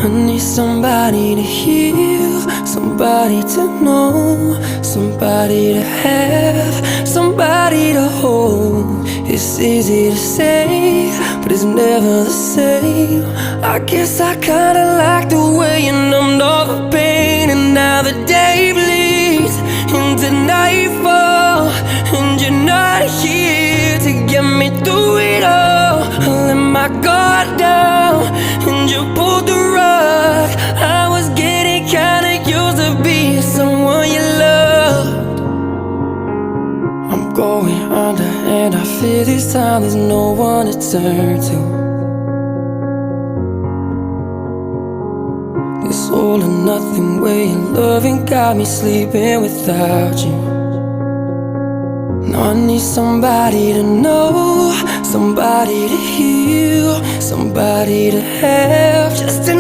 I need somebody to heal, somebody to know, somebody to have, somebody to hold. It's easy to say, but it's never the same. I guess I kinda like the way you numbed all the pain. And now the day bleeds into nightfall, and you're not here to get me through it all. I let my guard down, and you pulled the rug. I was getting kinda used to being someone you loved. I'm going under, and I fear this time there's no one to turn to. This all or nothing way of loving got me sleeping without you. Now I need somebody to know, somebody to heal, somebody to have, just to